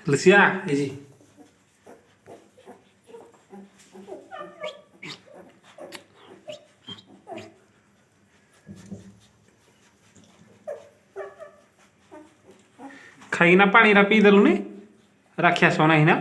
लसिया ये जी खाई ना पानी रा पी देलु ने राखिया सोना ही ना